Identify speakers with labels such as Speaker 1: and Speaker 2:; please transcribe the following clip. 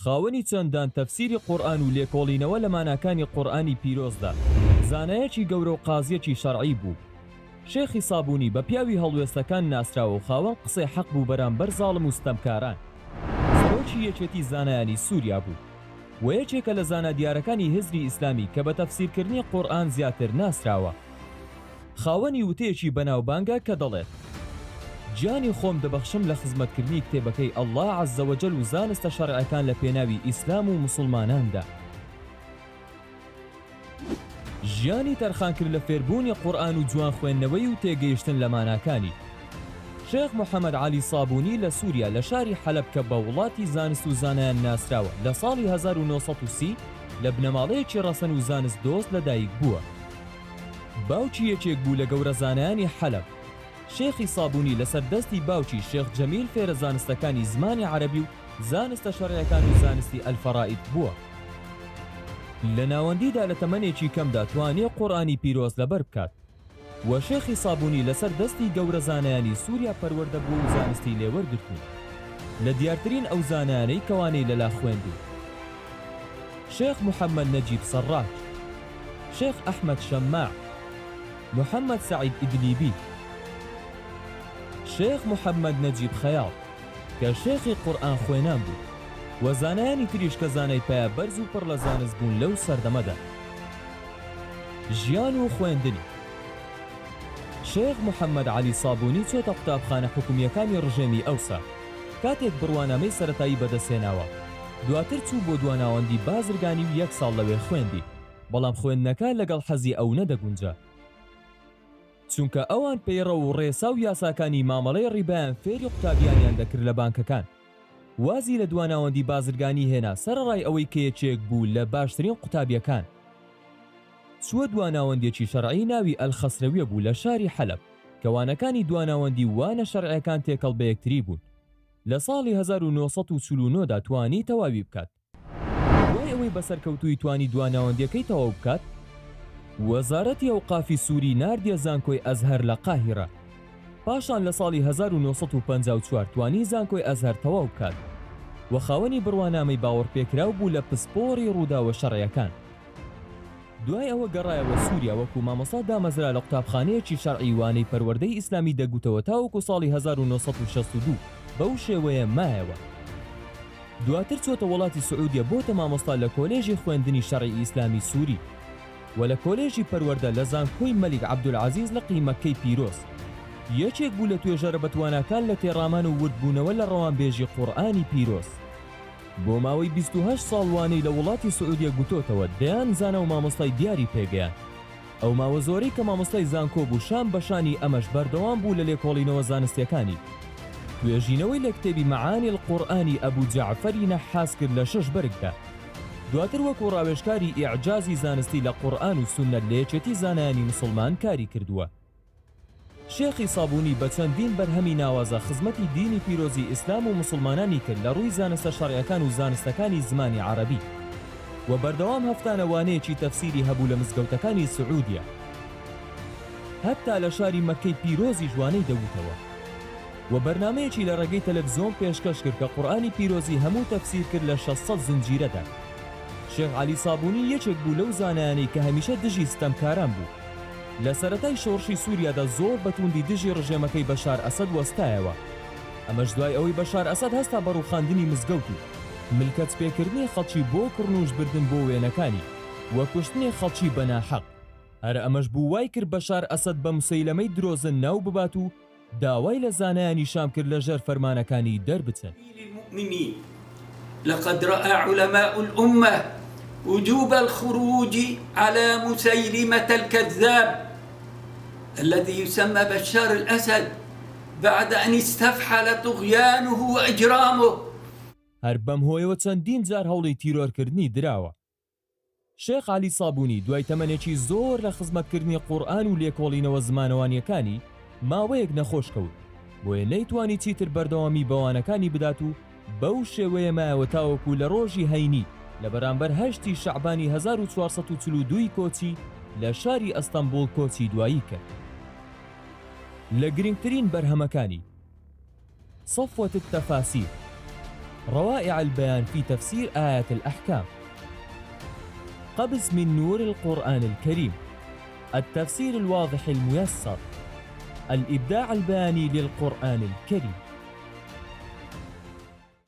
Speaker 1: خاوەنی چەندان تەفسیری قورئان و لێکۆڵینەوە لە ماناکانی قورئانی پیرۆزدا زانایەکی گەورە و قازیەکی شەرعی بوو. شێخی سابوونی بە پیاوی هەڵوێستەکان ناسراوە و خاوەن قسەی حەق بوو بەرامبەر زاڵم و ستەمکاران. سەرۆکی یەکێتی زانایانی سووریا بوو و یەکێکە لە زانە دیارەکانی هزبی ئیسلامی کە بە تەفسیرکردنی قورئان زیاتر ناسراوە. خاوەنی وتەیەکی بەناوبانگە کە دەڵێت گیانی خۆم دەبەخشم لە خزمەتکردنی کتێبەکەی ئەڵڵا عەزەوەجەل و زانستە شەرعەکان لە پێناوی ئیسلام و موسڵماناندا. ژیانی تەرخانکرد لە فێربوونی قورئان و جوان خوێندنەوەی و تێگەیشتن لە ماناکانی. شێخ محەممەد عەلی سابوونی لە سووریا لە شاری حەلەب کە بە وڵاتی زانست و زانایان ناسراوە لە ساڵی 1930 لە بنەماڵەیەکی ڕەسەن و زانست دۆست لەدایک بووە. باوکی یەکێک بوو لە گەورە زانایانی حەلەب. شێخی سابوونی لەسەر دەستی باوکی شێخ جەمیل فێرە زانستەکانی زمانی عەرەبی و زانستە شەرعیەکان و زانستی ئەلفەرائید بووە. لە ناوەندیدا لە تەمەنێکی کەمدا توانێ قورئانی پیرۆز لەبەر بکات و شێخی سابوونی لەسەر دەستی گەورە زانایانی سووریا پەروەردە بوو و زانستی لێوەرگرتوون لە دیارترین ئەو زانایانەی کەوانەی لەلا خوێندوون: شێخ محەممەد نەجیب سەڕاج، شێخ ئەحمەد شەماع، محەممەد سەعید ئیدلیبی، شێخ محەممەد نەجیب خەیاڵ کە شێخی قورئان خوێنان بوو و زانایانی تریش کە زانای پایە بەرز و پڕ لە زانست بوون لەو سەردەمەدا. ژیان و خوێندنی شێخ محەممەد عەلی سابوونی چۆتە قوتابخانە حکومیەکانی ڕژێمی ئەوسا کاتێک بڕوانامەی سەرەتایی بەدەستهێناوە. دواتر چوو بۆ دواناوەندی بازرگانی و 1 ساڵ لەوێ خوێندی، بەڵام خوێندنەکە لەگەڵ حەزی ئەو نەدەگونجا چونکە ئەوان پەیڕە و ڕێسا و یاساکانی مامەڵەی ڕیبایان فێری قوتابیانیان دەکرد لە بانکەکان. وازی لە دواناوەندی بازرگانی هێنا سەرڕای ئەوەی کە یەکێک بوو لە باشترین قوتابیەکان. چووە دواناوەندێکی شەرعی ناوی ئەلخەسرەویە بوو لە شاری حەلەب. کەوانەکانی دواناوەندی وانە شەرعیەکان تێکەڵ بە یەکتری بوون. لە ساڵی 1949 دا توانی تەواوی بکات. دوای ئەوەی بەسەرکەوتووی توانی دواناوەندیەکەی تەواو بکات، وەزارەتی ئەوقافی سووری ناردیە زانکۆی ئەزهەر لە قاهیرە. پاشان لە ساڵی 1954 توانی زانکۆی ئەزهەر تەواو بکات و خاوەنی بڕوانامەی باوەڕپێکراو بوو لە پسپۆڕی ڕووداوە شەڕعیەکان. دوای ئەوە گەڕایەوە سووریا وەکو مامۆستا دامەزرا لە قوتابخانەیەکی شەرعی وانەی پەروەردەی ئیسلامی دەگوتەوە تاوەکو ساڵی 1962 بەو شێوەیە مایەوە. دواتر چۆتە وڵاتی سعودیە بۆتە مامۆستا لە کۆلێژی خوێندنی شەرعی ئیسلامی سووری و لە کۆلێژی پەروەردە لە زانکۆی مەلیک عەبدولعەزیز لە قیمەکەی پیرۆز. یەکێک بوو لە توێژەرە بەتوانەکان لە تێڕامان و وردبوونەوە لە ڕەوانبێژی قورئانی پیرۆز. بۆ ماوەی 28 ساڵوانەی لە وڵاتی سعودیە گوتۆتەوە دەیان زانە و مامۆستای دیاری پێگەیان. ئەو ماوە زۆرەی کە مامۆستای زانکۆ بوو شان بەشانی ئەمەش بەردەوام بوو لە لێکۆڵینەوە زانستیەکانی. توێژینەوەی لە کتێبی مەعانی القورئانی ئەبوو جەعفەری نەحاس کرد لە 6 بەرگدا. دواتر وەکو ڕاوێژکاری ئیعجازی زانستی لە قورئان و سوننەت لە یەکێتی زانایانی موسڵمان کاری کردووە. شێخی سابوونی بە چەندین بەرهەمی ناوازە خزمەتی دینی پیرۆزی ئیسلام و موسڵمانانی کرد لە ڕووی زانستە شەرعیەکان و زانستەکانی زمانی عەرەبی و بەردەوام هەفتانەوانەیەکی تەفسیری هەبوو لە مزگەوتەکانی سعودیە. هەتا لە شاری مەکەی پیرۆزی جوانەی دەوتەوە و بەرنامەیەکی لە ڕێگەی تەلەڤیزۆن پێشکەش کرد کە قورئانی پیرۆزی هەموو تەفسیر کرد لە 600 زنجیرەدا. شێخ عەلی سابوونی یەکێک بوو لەو زانایانەی کە هەمیشە دژی ستەمکاران بوو. لە سەرەتای شۆڕشی سووریادا زۆر بەتوندی دژی ڕژێمەکەی بەشار ئەسەد وەستایەوە. ئەمەش دوای ئەوەی بەشار ئەسەد هەستا بە ڕووخاندنی مزگەوت و ملکەت پێکردنی خەڵکی بۆ کڕنوش بردن بۆ وێنەکانی وە کوشتنی خەڵکی بەناحەق. هەر ئەمەش بوو وای کرد بەشار ئەسەد بە موسەیلەمەی درۆزن ناو ببات و داوای لە زانایانی شام کرد لەژێر فەرمانەکانی دەربچن.
Speaker 2: لقد رأى علماء الأمة وجوب الخروج على مسيلمة الكذاب الذي يسمى بشار الأسد بعد أن استفحل طغيانه وإجرامه.
Speaker 1: هەر بەم هۆیەوە چەندین جار هەوڵی تیرۆرکردنی دراوە. شێخ عەلی سابوونی دوای تەمەنێکی زۆر لە خزمەتکردنی قورئان و لێکۆڵینەوە زمانەوانیەکانی ماوەیەک نەخۆش کەوت، بۆیە نەیتوانی چیتر بەردەوامی بەوانەکانی بدات و بەو شێوەیە مایەوە تاوەکو لە ڕۆژی هەینی لە بەرامبەر 8 شەعبانی 1442 کۆچی لە شاری ئەستەمبوڵ کۆچی دوایی کرد. لە گرنگترین بەرهەمەکانی سەفوەت التەفاسیر روائع البيان في تفسير آيات الأحكام. قبس من نور القرآن الكريم. التفسير الواضح الميسر. الإبداع البياني للقرآن الكريم.